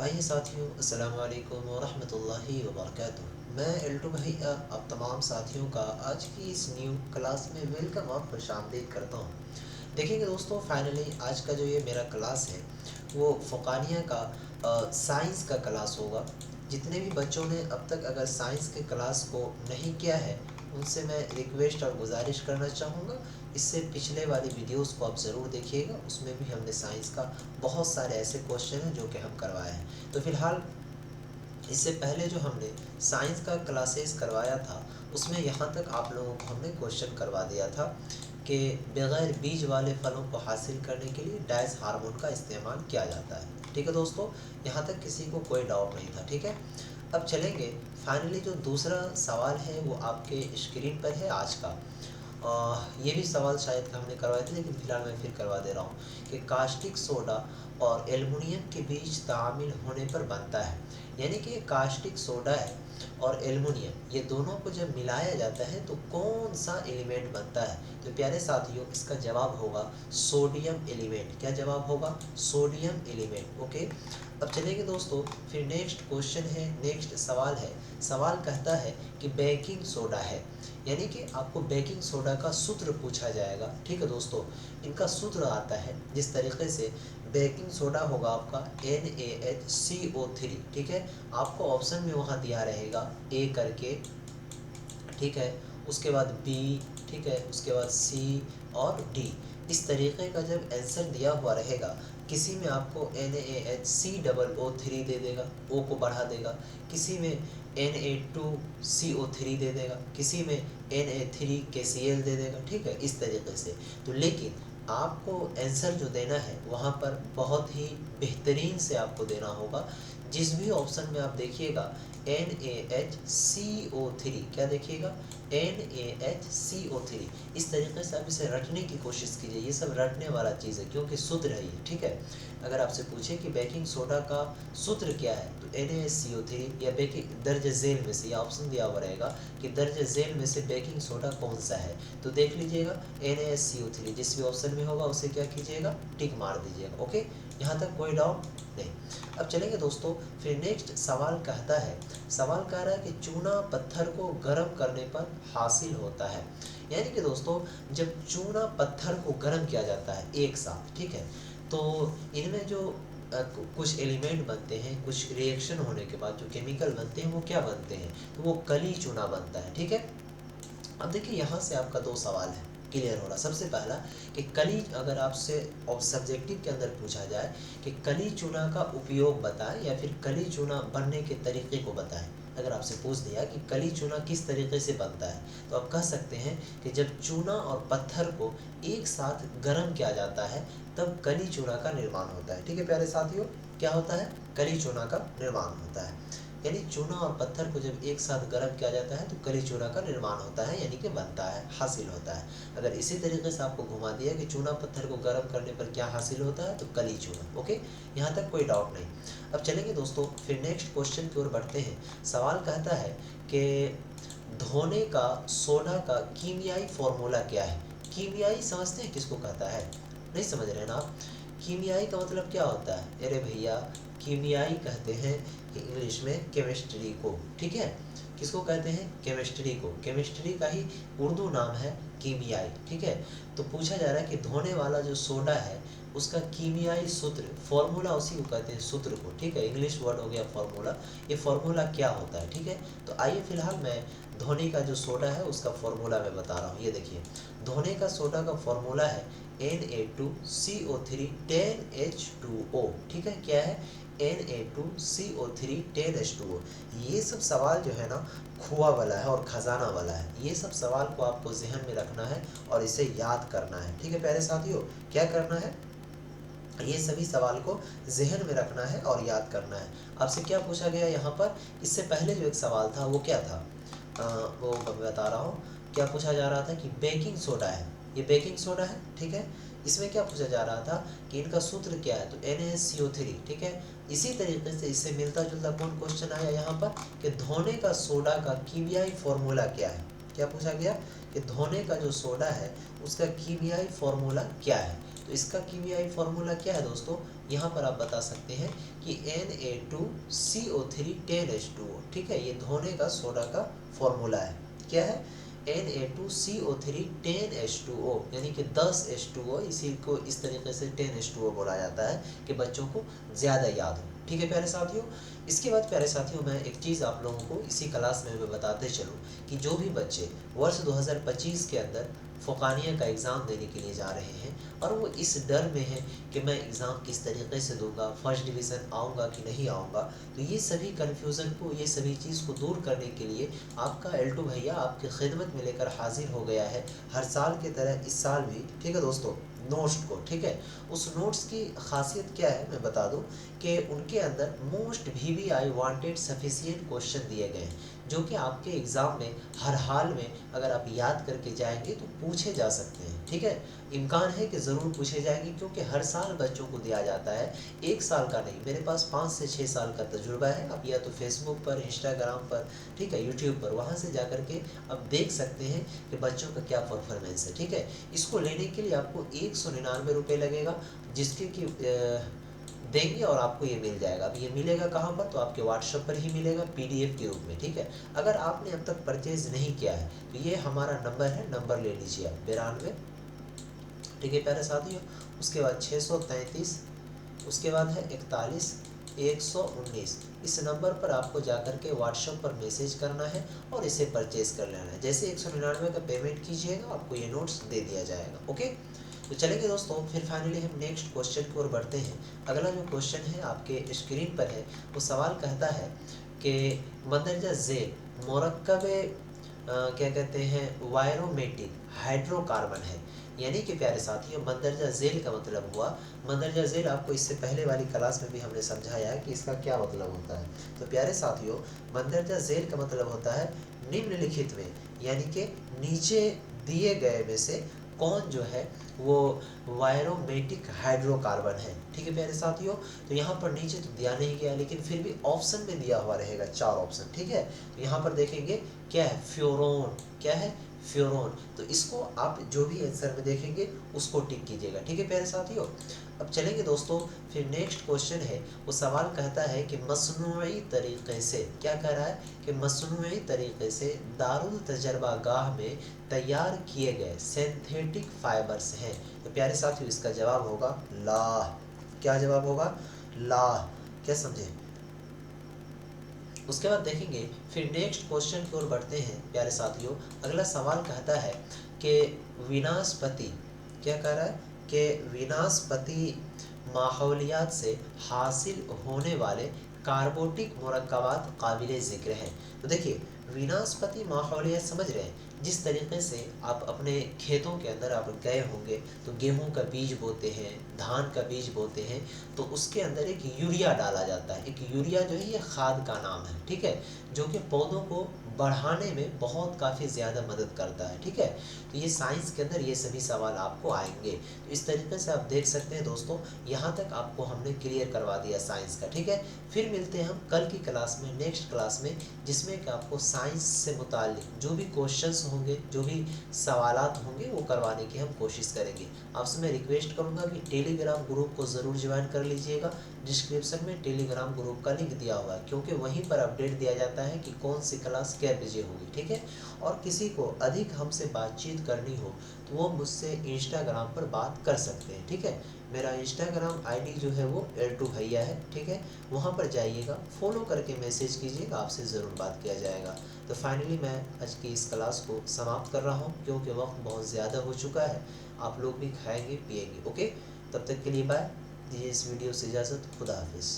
आइए साथियों, अस्सलाम वालेकुम व रहमतुल्लाहि व बरकातुहू। मैं एल्टो भैया आप तमाम साथियों का आज की इस न्यू क्लास में वेलकम और खुशामदीद करता हूँ। देखिए दोस्तों, फाइनली आज का जो ये मेरा क्लास है वो फ़ुक़ानिया का साइंस का क्लास होगा। जितने भी बच्चों ने अब तक अगर साइंस के क्लास को नहीं किया है उनसे मैं रिक्वेस्ट और गुजारिश करना चाहूँगा, इससे पिछले वाली वीडियोस को आप ज़रूर देखिएगा। उसमें भी हमने साइंस का बहुत सारे ऐसे क्वेश्चन हैं जो कि हम करवाए हैं। तो फ़िलहाल इससे पहले जो हमने साइंस का क्लासेस करवाया था उसमें यहाँ तक आप लोगों को हमने क्वेश्चन करवा दिया था कि बग़ैर बीज वाले फलों को हासिल करने के लिए डाइस हार्मोन का इस्तेमाल किया जाता है। ठीक है दोस्तों, यहाँ तक किसी को कोई डाउट नहीं था। ठीक है, अब चलेंगे फाइनली जो दूसरा सवाल है वो आपके स्क्रीन पर है आज का। ये भी सवाल शायद हमने करवाए थे लेकिन फ़िलहाल मैं फिर करवा दे रहा हूँ कि कास्टिक सोडा और एल्युमिनियम के बीच तामील होने पर बनता है। यानी कि कास्टिक सोडा है और एल्युमिनियम, ये दोनों को जब मिलाया जाता है तो कौन सा एलिमेंट बनता है? तो प्यारे साथियों, इसका जवाब होगा सोडियम एलिमेंट। क्या जवाब होगा? Sodium element. ओके, अब चलेंगे दोस्तों, फिर नेक्स्ट क्वेश्चन है, नेक्स्ट सवाल है। सवाल कहता है कि बेकिंग सोडा है, यानी कि आपको बेकिंग सोडा का सूत्र पूछा जाएगा। ठीक है दोस्तों, इनका सूत्र आता है जिस तरीके से बेकिंग सोडा होगा आपका NaHCO3। ठीक है, आपको ऑप्शन में वहाँ दिया रहेगा ए करके, ठीक है, उसके बाद बी, ठीक है, उसके बाद सी और डी। इस तरीके का जब आंसर दिया हुआ रहेगा, किसी में आपको NaHCOO3 दे देगा, ओ को बढ़ा देगा, किसी में Na2CO3 दे देगा, किसी में Na3KCl दे देगा। ठीक है, इस तरीके से। तो लेकिन आपको आंसर जो देना है वहाँ पर बहुत ही बेहतरीन से आपको देना होगा। जिस भी ऑप्शन में आप देखिएगा NaHCO3, क्या देखिएगा? NaHCO3। इस तरीके से आप इसे रटने की कोशिश कीजिए। ये सब रटने वाला चीज़ है क्योंकि सूत्र है ये। ठीक है, अगर आपसे पूछे कि बेकिंग सोडा का सूत्र क्या है तो NaCO3, या बेकिंग दर्ज झेल में से, या ऑप्शन दिया हुआ रहेगा कि दर्ज झेल में से बेकिंग सोडा कौन सा है, तो देख लीजिएगा NaCO3। जिस भी ऑप्शन में होगा उसे क्या कीजिएगा? टिक मार दीजिएगा। ओके, यहाँ तक कोई डाउट नहीं। अब चलेंगे दोस्तों, फिर नेक्स्ट सवाल कहता है, सवाल कह रहा है कि चूना पत्थर को गर्म करने पर हासिल होता है। यानी कि दोस्तों, जब चूना पत्थर को गर्म किया जाता है एक साथ, ठीक है, तो इनमें जो कुछ एलिमेंट बनते हैं, कुछ रिएक्शन होने के बाद जो केमिकल बनते हैं वो क्या बनते हैं? तो वो कली चूना बनता है। ठीक है, अब देखिए यहाँ से आपका दो सवाल है क्लियर हो रहा। सबसे पहला कि कली, अगर आपसे सब्जेक्टिव के अंदर पूछा जाए कि कली चूना का उपयोग बताएं या फिर कली चूना बनने के तरीके को बताएं, अगर आपसे पूछ दिया कि कली चूना किस तरीके से बनता है, तो आप कह सकते हैं कि जब चूना और पत्थर को एक साथ गर्म किया जाता है तब कली चूना का निर्माण होता है। ठीक है प्यारे साथियों, क्या होता है? कली चूना का निर्माण होता है। यानी चूना और पत्थर को जब एक साथ गर्म किया जाता है तो कली चूना का निर्माण होता है, यानी कि बनता है, हासिल होता है। अगर इसी तरीके से आपको घुमा दिया कि चूना पत्थर को गर्म करने पर क्या हासिल होता है, तो कली चूना। ओके, यहाँ तक कोई डाउट नहीं। अब चलेंगे दोस्तों, फिर नेक्स्ट क्वेश्चन की ओर बढ़ते हैं। सवाल कहता है कि धोने का सोडा का कीमियाई फॉर्मूला क्या है? कीमियाई समझते हैं किसको कहता है? नहीं समझ रहे ना आप? कीमियाई का मतलब क्या होता है? अरे भैया, कीमियाई कहते हैं इंग्लिश में केमिस्ट्री को। ठीक है, किसको कहते हैं? केमिस्ट्री को। केमिस्ट्री का ही उर्दू नाम है कीमियाई। ठीक है, तो पूछा जा रहा है कि धोने वाला जो सोडा है उसका कीमियाई सूत्र, फॉर्मूला उसी को कहते हैं, सूत्र को। ठीक है, इंग्लिश वर्ड हो गया फॉर्मूला। ये फॉर्मूला क्या होता है? ठीक है, तो आइए फिलहाल मैं धोने का जो सोडा है उसका फॉर्मूला मैं बता रहा हूँ। ये देखिए, धोने का सोडा का फॉर्मूला है Na2CO3 10H2O। ठीक है, क्या है? Na2CO3 10H2O। ये सब सवाल जो है ना खुआ वाला है और खजाना वाला है। ये सब सवाल को आपको जहन में रखना है और इसे याद करना है। ठीक है प्यारे साथियों, क्या करना है? ये सभी सवाल को जहन में रखना है और याद करना है। आपसे क्या पूछा गया यहाँ पर? इससे पहले जो एक सवाल था वो क्या था? वो मैं बता रहा हूँ। क्या पूछा जा रहा था कि बेकिंग सोडा है, ये बेकिंग सोडा है। ठीक है, इसमें क्या पूछा जा रहा था कि इनका सूत्र क्या है? तो NaCO3। ठीक है, इसी तरीके से इससे मिलता जुलता कौन क्वेश्चन आया यहाँ पर कि धोने का सोडा का कीमियाई फॉर्मूला क्या है? क्या पूछा गया कि धोने का जो सोडा है उसका कीमियाई फॉर्मूला क्या है? तो इसका कीमियाई फार्मूला क्या है दोस्तों, यहाँ पर आप बता सकते हैं कि Na2CO3 10H2O, ठीक है, ये धोने का सोडा का फॉर्मूला है। क्या है, Na2CO3 10H2O, यानी कि 10H2O, इसी को इस तरीके से 10H2O बोला जाता है कि बच्चों को ज़्यादा याद हो। ठीक है प्यारे साथियों, इसके बाद प्यारे साथियों मैं एक चीज़ आप लोगों को इसी क्लास में मैं बताते चलूँ कि जो भी बच्चे वर्ष 2025 के अंदर फ़ोकानिया का एग्ज़ाम देने के लिए जा रहे हैं और वो इस डर में है कि मैं एग्ज़ाम किस तरीके से दूंगा, फर्स्ट डिवीज़न आऊँगा कि नहीं आऊँगा, तो ये सभी कन्फ्यूज़न को, ये सभी चीज़ को दूर करने के लिए आपका L2 भैया आपकी खिदमत में लेकर हाजिर हो गया है, हर साल की तरह इस साल भी। ठीक है दोस्तों, नोट्स को, ठीक है, उस नोट्स की खासियत क्या है मैं बता दूं कि उनके अंदर most VBI wanted sufficient question दिए गए हैं, जो कि आपके एग्ज़ाम में हर हाल में अगर आप याद करके जाएंगे तो पूछे जा सकते हैं। ठीक है, इम्कान है कि ज़रूर पूछे जाएंगे, क्योंकि हर साल बच्चों को दिया जाता है, एक साल का नहीं। मेरे पास 5 से 6 साल का तजुर्बा है। आप या तो फेसबुक पर, इंस्टाग्राम पर, ठीक है, यूट्यूब पर, वहाँ से जा कर के आप देख सकते हैं कि बच्चों का क्या परफॉर्मेंस है। ठीक है, इसको लेने के लिए आपको 199 रुपये लगेगा, जिसके कि देंगे और आपको ये मिल जाएगा। अब ये मिलेगा कहाँ पर, तो आपके व्हाट्सएप पर ही मिलेगा PDF के रूप में। ठीक है, अगर आपने अब तक परचेज नहीं किया है तो ये हमारा नंबर है, नंबर ले लीजिए आप 92, ठीक है प्यारे साथियों, उसके बाद 633, उसके बाद है 41 119। इस नंबर पर आपको जाकर के व्हाट्सएप पर मैसेज करना है और इसे परचेज कर लेना है। जैसे 199 का पेमेंट कीजिएगा, आपको ये नोट्स दे दिया जाएगा। ओके, तो चलेंगे दोस्तों, फिर फाइनली हम नेक्स्ट क्वेश्चन की ओर बढ़ते हैं। अगला जो क्वेश्चन है आपके स्क्रीन पर है, वो सवाल कहता है कि मंदरजा झेल मुरक्कब क्या कहते हैं, वायरोमेटिक हाइड्रोकार्बन है। यानी कि प्यारे साथियों, मंदरजा झेल का मतलब हुआ, मंदरजा झेल आपको इससे पहले वाली क्लास में भी हमने समझाया है कि इसका क्या मतलब होता है। तो प्यारे साथियों, मंदरजा झेल का मतलब होता है निम्नलिखित में, यानी कि नीचे दिए गए में से कौन जो है वो वायरोमेटिक हाइड्रोकार्बन है। ठीक है प्यारे साथियों, तो यहाँ पर नीचे तो दिया नहीं गया, लेकिन फिर भी ऑप्शन में दिया हुआ रहेगा 4 ऑप्शन। ठीक है, तो यहाँ पर देखेंगे क्या है, फ्योरोन। क्या है, फ्योरोन। तो इसको आप जो भी आंसर में देखेंगे उसको टिक कीजिएगा। ठीक है प्यारे साथियों, अब चलेंगे दोस्तों, फिर नेक्स्ट क्वेश्चन है, वो सवाल कहता है कि मसनूई तरीके से, क्या कह रहा है कि मसनूई तरीके से दारुल तजर्बा गाह में तैयार किए गए सिंथेटिक फाइबर्स हैं। तो प्यारे साथियों, इसका जवाब होगा ला। क्या जवाब होगा, ला। क्या समझे। उसके बाद देखेंगे, फिर नेक्स्ट क्वेश्चन की ओर बढ़ते हैं प्यारे साथियों। अगला सवाल कहता है कि विनाशपति, क्या कह रहा है कि विनाशपति माहौलियात से हासिल होने वाले कार्बोटिक मुरक्कबात काबिल ज़िक्र हैं। तो देखिए, विनाशपति माहौलियात समझ रहे हैं, जिस तरीके से आप अपने खेतों के अंदर आप गए होंगे तो गेहूं का बीज बोते हैं, धान का बीज बोते हैं, तो उसके अंदर एक यूरिया डाला जाता है। एक यूरिया जो है ये खाद का नाम है, ठीक है, जो कि पौधों को बढ़ाने में बहुत काफ़ी ज़्यादा मदद करता है। ठीक है, तो ये साइंस के अंदर ये सभी सवाल आपको आएंगे। तो इस तरीके से आप देख सकते हैं दोस्तों, यहाँ तक आपको हमने क्लियर करवा दिया साइंस का। ठीक है, फिर मिलते हैं हम कल की क्लास में, नेक्स्ट क्लास में, जिसमें कि आपको साइंस से मुताल्लिक जो भी क्वेश्चंस होंगे, जो भी सवालात होंगे, वो करवाने की हम कोशिश करेंगे। आपसे मैं रिक्वेस्ट करूँगा कि टेलीग्राम ग्रुप को ज़रूर ज्वाइन कर लीजिएगा। डिस्क्रिप्शन में टेलीग्राम ग्रुप का लिंक दिया हुआ है, क्योंकि वहीं पर अपडेट दिया जाता है कि कौन सी क्लास क्या बजे होगी। ठीक है, और किसी को अधिक हमसे बातचीत करनी हो तो वो मुझसे इंस्टाग्राम पर बात कर सकते हैं। ठीक है, मेरा इंस्टाग्राम ID जो है वो L2 भैया है। ठीक है, वहाँ पर जाइएगा, फॉलो करके मैसेज कीजिएगा, आपसे ज़रूर बात किया जाएगा। तो फाइनली मैं आज की इस क्लास को समाप्त कर रहा हूँ, क्योंकि वक्त बहुत ज़्यादा हो चुका है। आप लोग भी खाएंगे पिएंगे। ओके, तब तक के लिए बाय, दीजिए इस वीडियो से इजाज़त। खुदा हाफिज़।